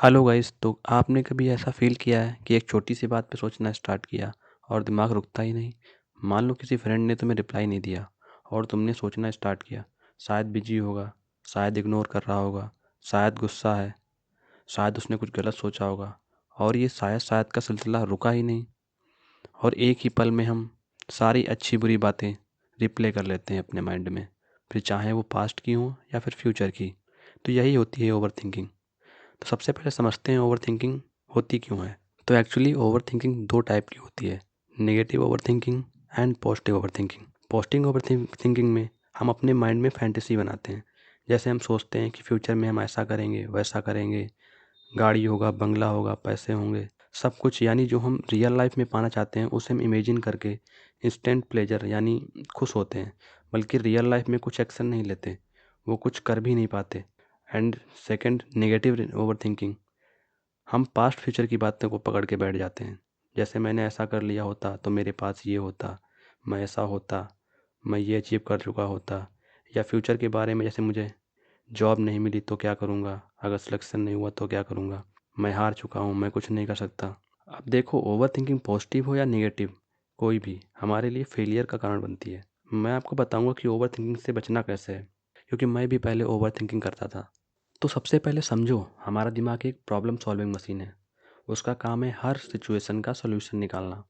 Hello guys. तो आपने कभी ऐसा फ़ील किया है कि एक छोटी सी बात पे सोचना स्टार्ट किया और दिमाग रुकता ही नहीं? मान लो किसी फ्रेंड ने तुम्हें रिप्लाई नहीं दिया और तुमने सोचना स्टार्ट किया, शायद बिजी होगा, शायद इग्नोर कर रहा होगा, शायद गुस्सा है, शायद उसने कुछ गलत सोचा होगा। और ये शायद शायद का सिलसिला रुका ही नहीं और एक ही पल में हम सारी अच्छी बुरी बातें रिप्ले कर लेते हैं अपने माइंड में, फिर चाहे वो पास्ट की हों या फिर फ्यूचर की। तो यही होती है ओवर थिंकिंग। तो सबसे पहले समझते हैं ओवर थिंकिंग होती क्यों है। तो एक्चुअली ओवर थिंकिंग दो टाइप की होती है, negative over thinking and positive over thinking. Positive over thinking में हम अपने माइंड में फैंटेसी बनाते हैं। जैसे हम सोचते हैं कि फ्यूचर में हम ऐसा करेंगे, वैसा करेंगे, गाड़ी होगा, बंगला होगा, पैसे होंगे, सब कुछ, यानी जो हम रियल लाइफ में पाना चाहते हैं उसे हम इमेजिन करके इंस्टेंट प्लेजर यानी खुश होते हैं, बल्कि रियल लाइफ में कुछ एक्शन नहीं लेते, वो कुछ कर भी नहीं पाते। And second, negative over thinking, हम पास्ट फ्यूचर की बातों को पकड़ के बैठ जाते हैं। जैसे मैंने ऐसा कर लिया होता तो मेरे पास ये होता, मैं ऐसा होता, मैं ये अचीव कर चुका होता। या फ्यूचर के बारे में, जैसे मुझे जॉब नहीं मिली तो क्या करूँगा, अगर सिलेक्शन नहीं हुआ तो क्या करूँगा, मैं हार चुका हूँ, मैं कुछ नहीं कर सकता। अब देखो, ओवर थिंकिंग पॉजिटिव हो या नेगेटिव, कोई भी हमारे लिए फेलियर का कारण बनती है। मैं आपको बताऊँगा कि ओवर थिंकिंग से बचना कैसे है, क्योंकि मैं भी पहले ओवर थिंकिंग करता था। तो सबसे पहले समझो, हमारा दिमाग एक प्रॉब्लम सॉल्विंग मशीन है। उसका काम है हर सिचुएशन का सॉल्यूशन निकालना।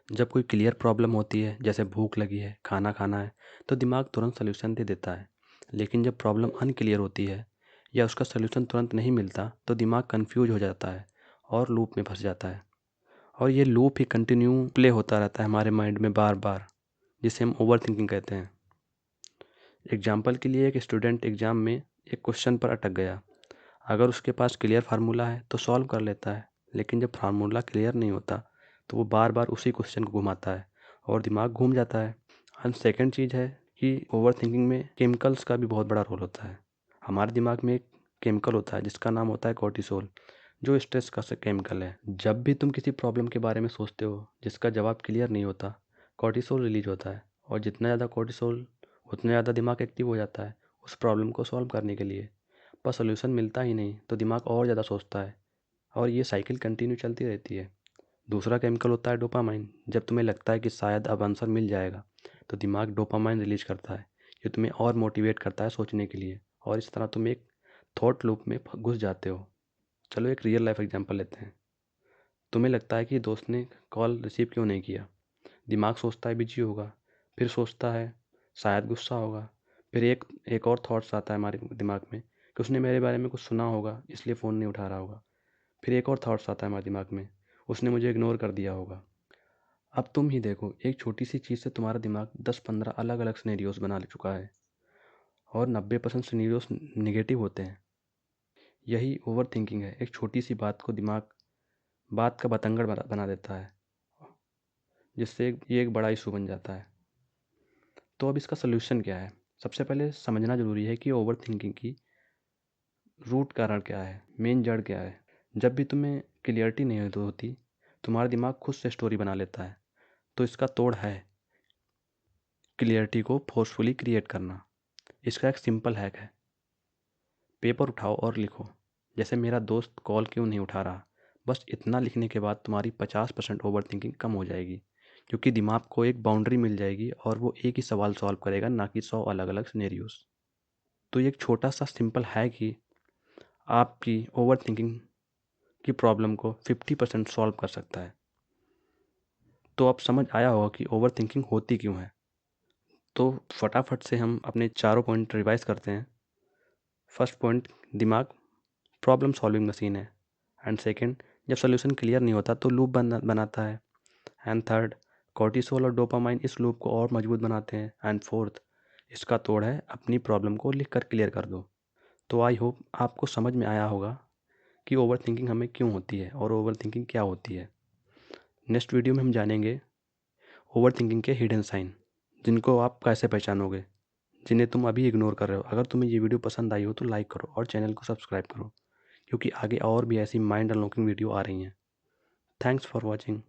जब कोई क्लियर प्रॉब्लम होती है, जैसे भूख लगी है, खाना खाना है, तो दिमाग तुरंत सॉल्यूशन दे देता है। लेकिन जब प्रॉब्लम अनक्लियर होती है या उसका सॉल्यूशन तुरंत नहीं मिलता, तो दिमाग कंफ्यूज हो जाता है और लूप में फंस जाता है। और ये लूप ही कंटिन्यू प्ले होता रहता है हमारे माइंड में बार बार, जिसे हम ओवर थिंकिंग कहते हैं। एग्जाम्पल के लिए, एक स्टूडेंट एग्ज़ाम में एक क्वेश्चन पर अटक गया। अगर उसके पास क्लियर फार्मूला है तो सॉल्व कर लेता है, लेकिन जब फार्मूला क्लियर नहीं होता तो वो बार बार उसी क्वेश्चन को घुमाता है और दिमाग घूम जाता है। एंड सेकेंड चीज़ है कि ओवर थिंकिंग में केमिकल्स का भी बहुत बड़ा रोल होता है। हमारे दिमाग में एक केमिकल होता है जिसका नाम होता है कॉर्टिसोल, जो स्ट्रेस का केमिकल है। जब भी तुम किसी प्रॉब्लम के बारे में सोचते हो जिसका जवाब क्लियर नहीं होता, कॉर्टिसोल रिलीज होता है, और जितना ज़्यादा कॉर्टिसोल, उतना ज़्यादा दिमाग एक्टिव हो जाता है उस प्रॉब्लम को सॉल्व करने के लिए। पर सॉल्यूशन मिलता ही नहीं तो दिमाग और ज़्यादा सोचता है, और ये साइकिल कंटिन्यू चलती रहती है। दूसरा केमिकल होता है डोपामाइन। जब तुम्हें लगता है कि शायद अब आंसर मिल जाएगा, तो दिमाग डोपामाइन रिलीज करता है, ये तुम्हें और मोटिवेट करता है सोचने के लिए, और इस तरह तुम एक थॉट लूप में घुस जाते हो। चलो एक रियल लाइफ एग्जांपल लेते हैं। तुम्हें लगता है कि दोस्त ने कॉल रिसीव क्यों नहीं किया। दिमाग सोचता है बिजी होगा, फिर सोचता है शायद गुस्सा होगा, फिर एक एक और थॉट्स आता है हमारे दिमाग में कि उसने मेरे बारे में कुछ सुना होगा इसलिए फ़ोन नहीं उठा रहा होगा। फिर एक और थॉट्स आता है हमारे दिमाग में, उसने मुझे इग्नोर कर दिया होगा। अब तुम ही देखो, एक छोटी सी चीज़ से तुम्हारा दिमाग 10-15 अलग अलग सिनेरियोस बना ले चुका है, और 90% सिनेरियोस निगेटिव होते हैं। यही ओवर थिंकिंग है। एक छोटी सी बात को दिमाग बात का बतंगड़ बना देता है, जिससे ये एक बड़ा इशू बन जाता है। तो अब इसका सोल्यूशन क्या है? सबसे पहले समझना ज़रूरी है कि ओवर थिंकिंग की रूट कारण क्या है, मेन जड़ क्या है। जब भी तुम्हें क्लियरिटी नहीं होती, तुम्हारा दिमाग खुद से स्टोरी बना लेता है। तो इसका तोड़ है क्लियरिटी को फोर्सफुली क्रिएट करना। इसका एक सिंपल हैक है, पेपर उठाओ और लिखो। जैसे, मेरा दोस्त कॉल क्यों नहीं उठा रहा। बस इतना लिखने के बाद तुम्हारी 50% ओवर थिंकिंग कम हो जाएगी, क्योंकि दिमाग को एक बाउंड्री मिल जाएगी और वो एक ही सवाल सॉल्व करेगा, ना कि 100 अलग अलग सिनेरियोस। तो ये एक छोटा सा सिंपल हैक ही आपकी ओवर थिंकिंग की प्रॉब्लम को 50% सॉल्व कर सकता है। तो अब समझ आया होगा कि ओवर थिंकिंग होती क्यों है। तो फटाफट से हम अपने चारों पॉइंट रिवाइज करते हैं। फर्स्ट पॉइंट, दिमाग प्रॉब्लम सॉल्विंग मशीन है। एंड सेकंड, जब सोल्यूशन क्लियर नहीं होता तो लूप बनाता है। एंड थर्ड, कॉर्टिसोल और डोपामाइन इस लूप को और मजबूत बनाते हैं। एंड फोर्थ, इसका तोड़ है अपनी प्रॉब्लम को लिख कर क्लियर कर दो। तो आई होप आपको समझ में आया होगा कि ओवर थिंकिंग हमें क्यों होती है और ओवर थिंकिंग क्या होती है। नेक्स्ट वीडियो में हम जानेंगे ओवर थिंकिंग के हिडन साइन, जिनको आप कैसे पहचानोगे, जिन्हें तुम अभी इग्नोर कर रहे हो। अगर तुम्हें ये वीडियो पसंद आई हो तो लाइक करो और चैनल को सब्सक्राइब करो, क्योंकि आगे और भी ऐसी माइंड अनलॉकिंग वीडियो आ रही हैं। Thanks for watching.